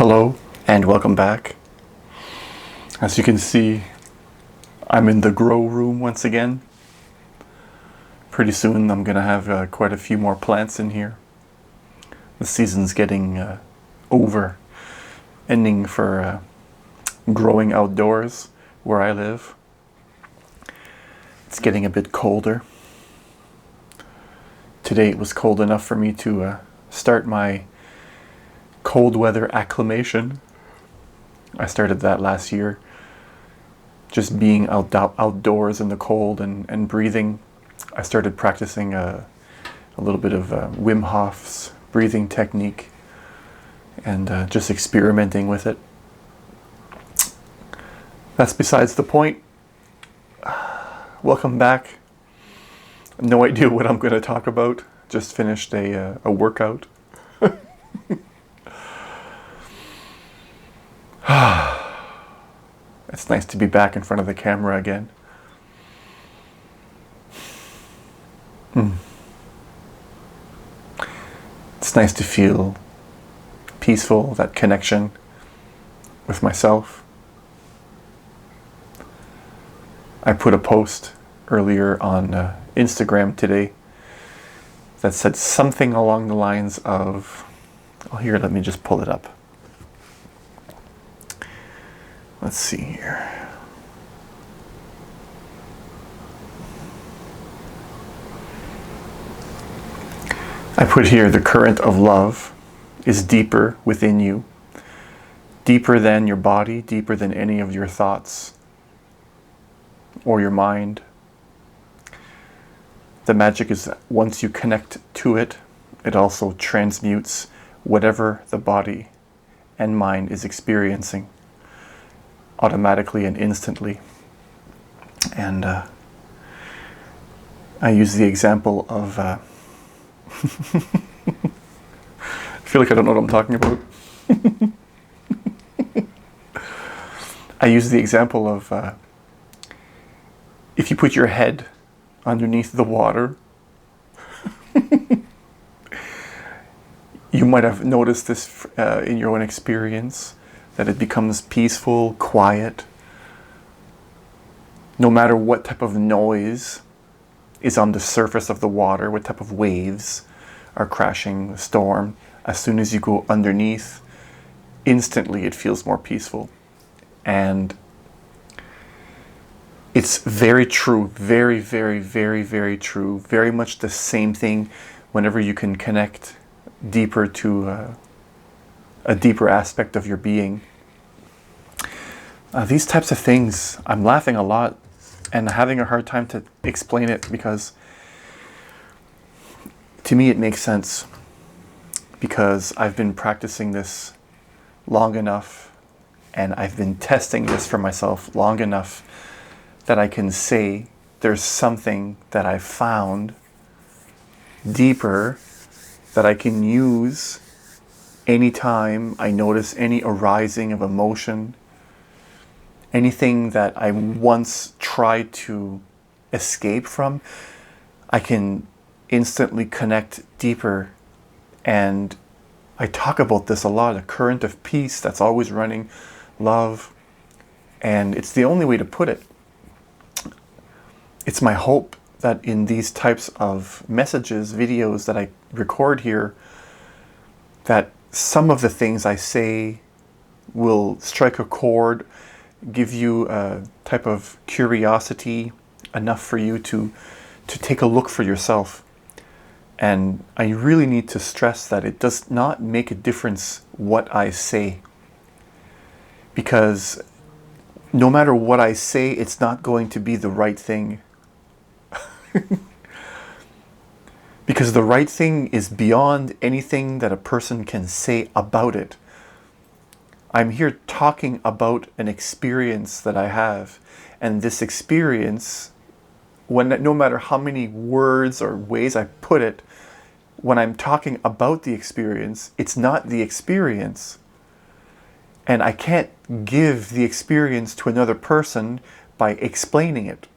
Hello and welcome back. As you can see, I'm in the grow room once again. Pretty soon I'm gonna have quite a few more plants in here. The season's getting over, ending for growing outdoors where I live. It's getting a bit colder. Today it was cold enough for me to start my cold weather acclimation. I started that last year. Just being outdoors in the cold and breathing. I started practicing a little bit of Wim Hof's breathing technique and just experimenting with it. That's besides the point. Welcome back. No idea what I'm going to talk about. Just finished a workout. It's nice to be back in front of the camera again. It's nice to feel peaceful, that connection with myself. I put a post earlier on Instagram today that said something along the lines of, oh, here, let me just pull it up. Let's see here. I put here, the current of love is deeper within you, deeper than your body, deeper than any of your thoughts or your mind. The magic is that once you connect to it, it also transmutes whatever the body and mind is experiencing automatically and instantly. And I use the example of I feel like I don't know what I'm talking about. I use the example of if you put your head underneath the water, you might have noticed this in your own experience, that it becomes peaceful, quiet. No matter what type of noise is on the surface of the water, what type of waves are crashing, the storm, as soon as you go underneath, instantly it feels more peaceful. And it's very true, very, very, very, very true. Very much the same thing whenever you can connect deeper to a deeper aspect of your being. These types of things, I'm laughing a lot and having a hard time to explain it because to me it makes sense, because I've been practicing this long enough and I've been testing this for myself long enough that I can say there's something that I've found deeper that I can use anytime I notice any arising of emotion, anything that I once tried to escape from. I can instantly connect deeper. And I talk about this a lot, a current of peace that's always running, love. And it's the only way to put it. It's my hope that in these types of messages, videos that I record here, that some of the things I say will strike a chord, give you a type of curiosity enough for you to take a look for yourself. And I really need to stress that it does not make a difference what I say, because no matter what I say, it's not going to be the right thing. Because the right thing is beyond anything that a person can say about it. I'm here talking about an experience that I have, and this experience, no matter how many words or ways I put it, when I'm talking about the experience, it's not the experience. And I can't give the experience to another person by explaining it.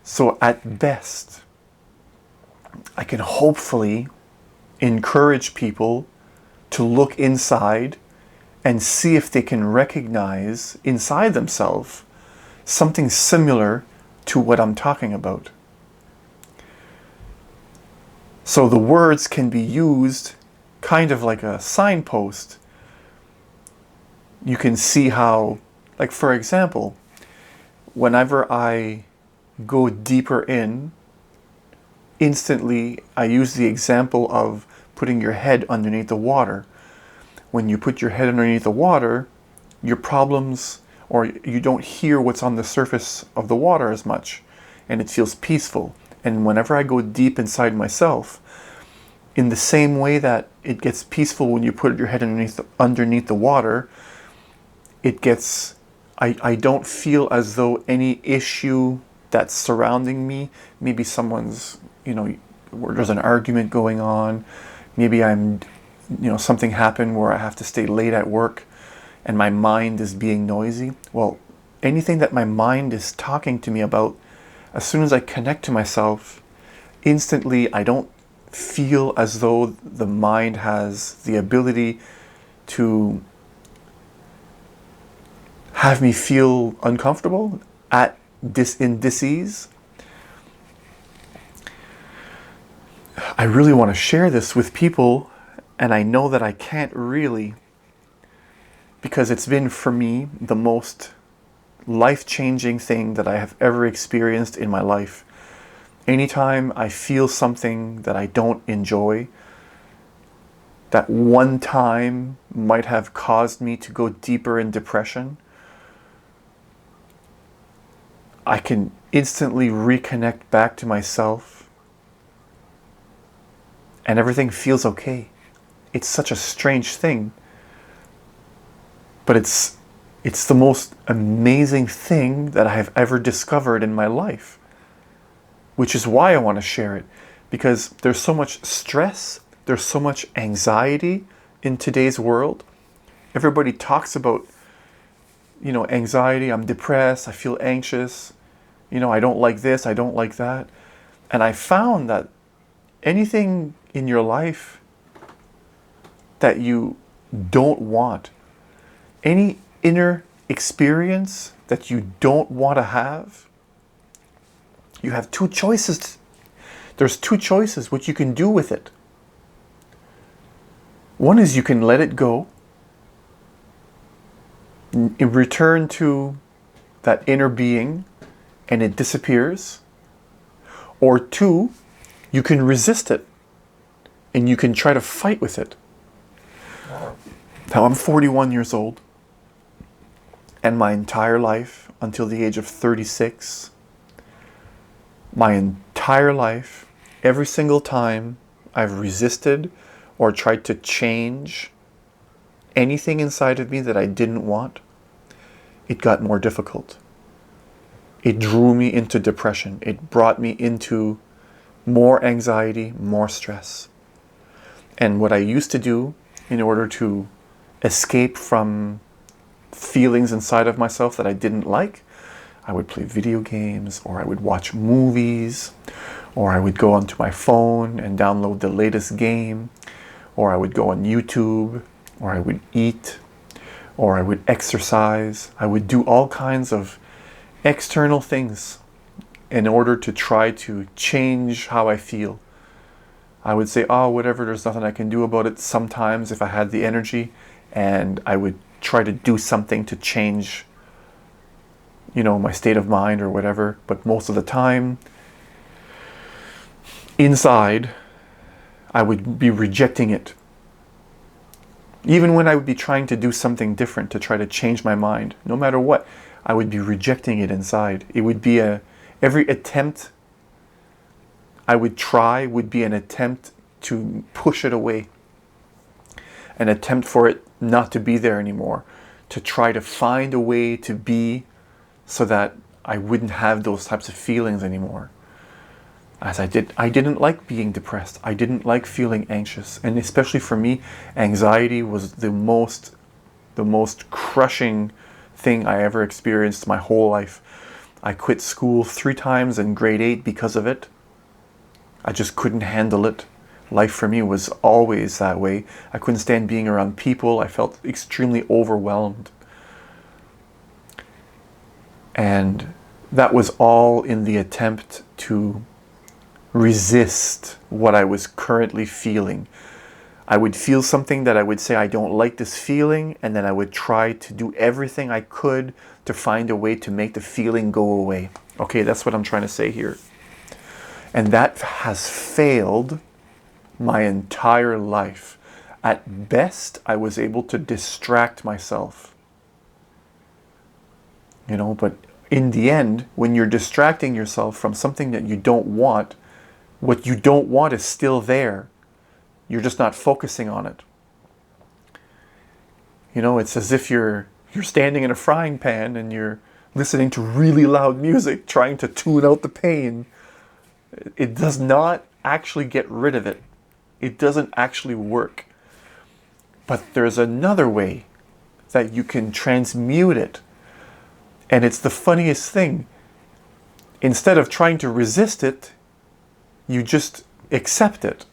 So at best, I can hopefully encourage people to look inside and see if they can recognize inside themselves something similar to what I'm talking about. So the words can be used kind of like a signpost. You can see how, like for example, whenever I go deeper in, instantly I use the example of putting your head underneath the water. When you put your head underneath the water, your problems, or you don't hear what's on the surface of the water as much, and it feels peaceful. And whenever I go deep inside myself, in the same way that it gets peaceful when you put your head underneath the water, it gets, I don't feel as though any issue that's surrounding me, maybe someone's, where there's an argument going on, maybe something happened where I have to stay late at work and my mind is being noisy. Well, anything that my mind is talking to me about, as soon as I connect to myself, instantly I don't feel as though the mind has the ability to have me feel uncomfortable, in dis-ease. I really want to share this with people, and I know that I can't really, because it's been for me the most life-changing thing that I have ever experienced in my life. Anytime I feel something that I don't enjoy, that one time might have caused me to go deeper in depression, I can instantly reconnect back to myself and everything feels okay. It's such a strange thing, but it's the most amazing thing that I have ever discovered in my life, which is why I want to share it, because there's so much stress, there's so much anxiety in today's world. Everybody talks about, anxiety, I'm depressed, I feel anxious, I don't like this, I don't like that. And I found that anything in your life that you don't want, any inner experience that you don't want to have, you have two choices. There's two choices what you can do with it. One is you can let it go, return to that inner being, and it disappears. Or two, you can resist it and you can try to fight with it. Now I'm 41 years old, and my entire life until the age of 36, my entire life, every single time I've resisted or tried to change anything inside of me that I didn't want, it got more difficult. It drew me into depression. It brought me into more anxiety, more stress. And what I used to do in order to escape from feelings inside of myself that I didn't like, I would play video games, or I would watch movies, or I would go onto my phone and download the latest game, or I would go on YouTube, or I would eat, or I would exercise. I would do all kinds of external things in order to try to change how I feel. I would say, oh, whatever, there's nothing I can do about it sometimes if I had the energy, and I would try to do something to change, my state of mind or whatever. But most of the time, inside, I would be rejecting it. Even when I would be trying to do something different to try to change my mind, no matter what, I would be rejecting it inside. It would be every attempt I would try would be an attempt to push it away. An attempt for it not to be there anymore. To try to find a way to be so that I wouldn't have those types of feelings anymore. As I didn't like being depressed. I didn't like feeling anxious. And especially for me, anxiety was the most crushing thing I ever experienced my whole life. I quit school 3 times in grade 8 because of it. I just couldn't handle it. Life for me was always that way. I couldn't stand being around people. I felt extremely overwhelmed. And that was all in the attempt to resist what I was currently feeling. I would feel something that I would say, I don't like this feeling, and then I would try to do everything I could to find a way to make the feeling go away. Okay, that's what I'm trying to say here. And that has failed my entire life. At best, I was able to distract myself. But in the end, when you're distracting yourself from something that you don't want, what you don't want is still there. You're just not focusing on it. It's as if you're standing in a frying pan and you're listening to really loud music, trying to tune out the pain. It does not actually get rid of it. It doesn't actually work. But there's another way that you can transmute it. And it's the funniest thing. Instead of trying to resist it, you just accept it.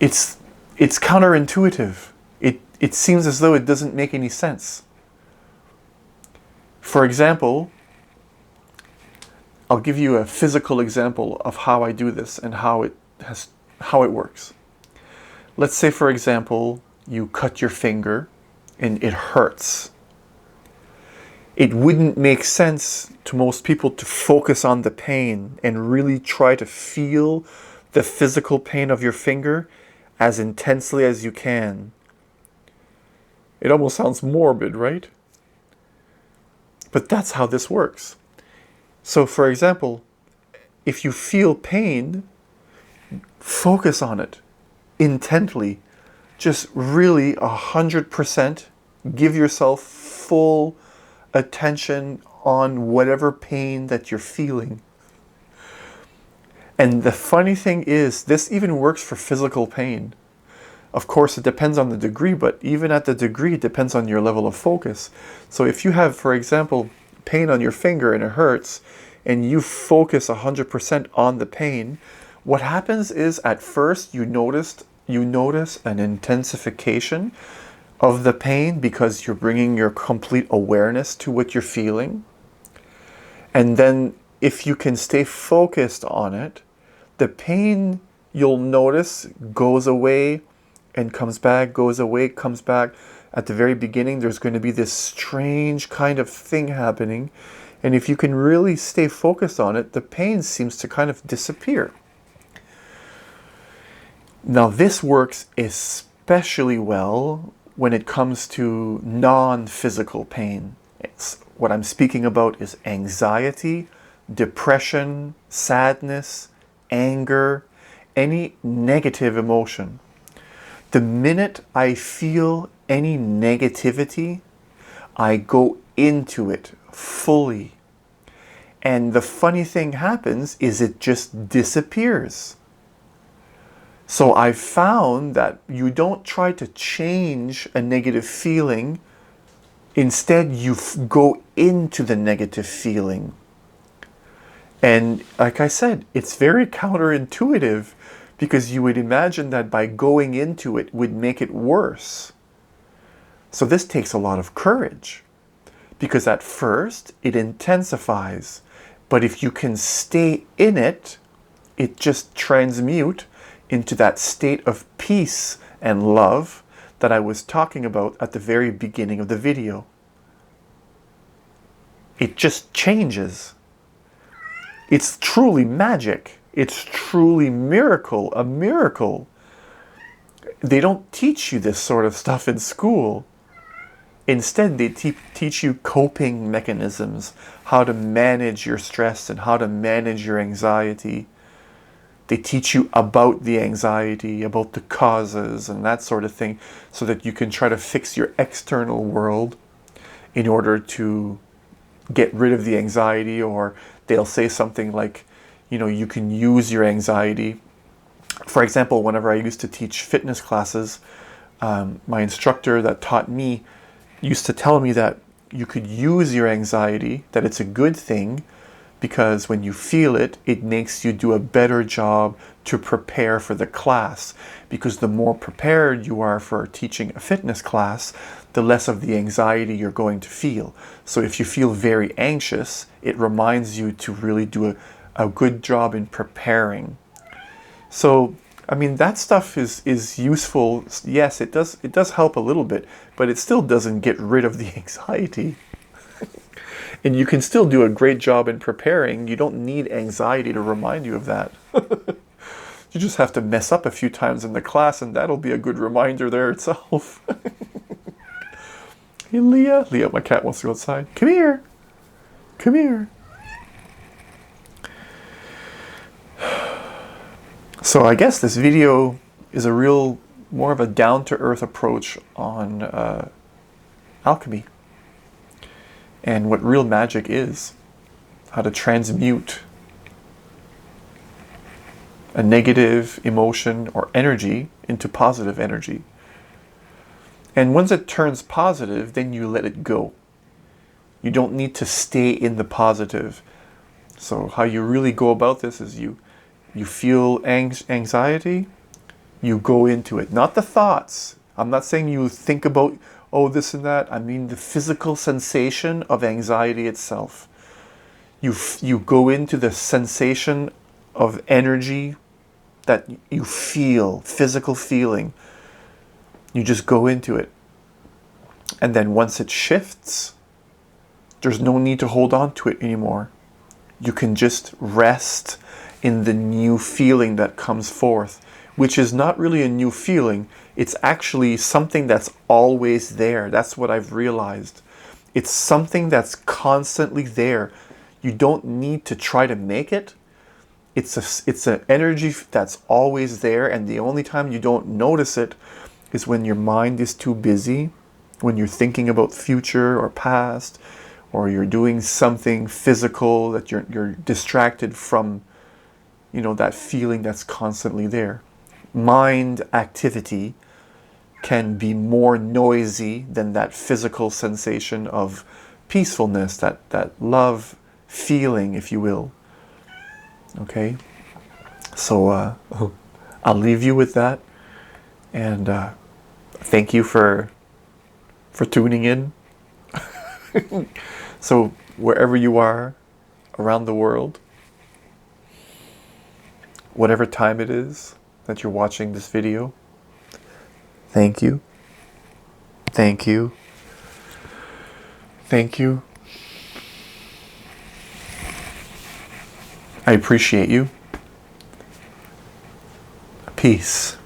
It's counterintuitive. It seems as though it doesn't make any sense. For example, I'll give you a physical example of how I do this and how it works. Let's say, for example, you cut your finger and it hurts. It wouldn't make sense to most people to focus on the pain and really try to feel the physical pain of your finger as intensely as you can. It almost sounds morbid, right? But that's how this works. So, for example, if you feel pain, focus on it intently. Just really 100%. Give yourself full attention on whatever pain that you're feeling. And the funny thing is, this even works for physical pain. Of course, it depends on the degree, but even at the degree, it depends on your level of focus. So if you have, for example, pain on your finger and it hurts, and you focus 100% on the pain, what happens is at first you notice an intensification of the pain because you're bringing your complete awareness to what you're feeling. And then if you can stay focused on it, the pain, you'll notice, goes away and comes back, goes away, comes back. At the very beginning, there's going to be this strange kind of thing happening. And if you can really stay focused on it, the pain seems to kind of disappear. Now, this works especially well when it comes to non-physical pain. What I'm speaking about is anxiety, depression, sadness, anger, any negative emotion. The minute I feel any negativity, I go into it fully. And the funny thing happens is it just disappears. So I've found that you don't try to change a negative feeling. Instead, you go into the negative feeling. And like I said, it's very counterintuitive because you would imagine that by going into it would make it worse. So this takes a lot of courage because at first it intensifies. But if you can stay in it, it just transmutes into that state of peace and love that I was talking about at the very beginning of the video. It just changes. It's truly magic. It's truly a miracle. They don't teach you this sort of stuff in school. Instead, they teach you coping mechanisms, how to manage your stress and how to manage your anxiety. They teach you about the anxiety, about the causes and that sort of thing, so that you can try to fix your external world in order to get rid of the anxiety. Or they'll say something like, you can use your anxiety. For example, whenever I used to teach fitness classes, my instructor that taught me used to tell me that you could use your anxiety, that it's a good thing, because when you feel it, it makes you do a better job to prepare for the class. Because the more prepared you are for teaching a fitness class, the less of the anxiety you're going to feel. So if you feel very anxious, it reminds you to really do a good job in preparing. So, I mean, that stuff is useful. Yes, it does help a little bit, but it still doesn't get rid of the anxiety. And you can still do a great job in preparing. You don't need anxiety to remind you of that. You just have to mess up a few times in the class, and that'll be a good reminder there itself. Hey, Leah. Leah, my cat wants to go outside. Come here. Come here. So I guess this video is more of a down-to-earth approach on alchemy and what real magic is, how to transmute a negative emotion or energy into positive energy. And once it turns positive, then you let it go. You don't need to stay in the positive. So how you really go about this is you feel anxiety, you go into it. Not the thoughts. I'm not saying you think about, oh, this and that. I mean the physical sensation of anxiety itself. You go into the sensation of energy that you feel, physical feeling. You just go into it. And then once it shifts, there's no need to hold on to it anymore. You can just rest in the new feeling that comes forth, which is not really a new feeling. It's actually something that's always there. That's what I've realized. It's something that's constantly there. You don't need to try to make it. It's an energy that's always there, and the only time you don't notice it is when your mind is too busy, when you're thinking about future or past, or you're doing something physical that you're distracted from, that feeling that's constantly there. Mind activity can be more noisy than that physical sensation of peacefulness, that love feeling, if you will. Okay? So I'll leave you with that. And thank you for tuning in. So wherever you are around the world, whatever time it is that you're watching this video, thank you. Thank you. Thank you. I appreciate you. Peace.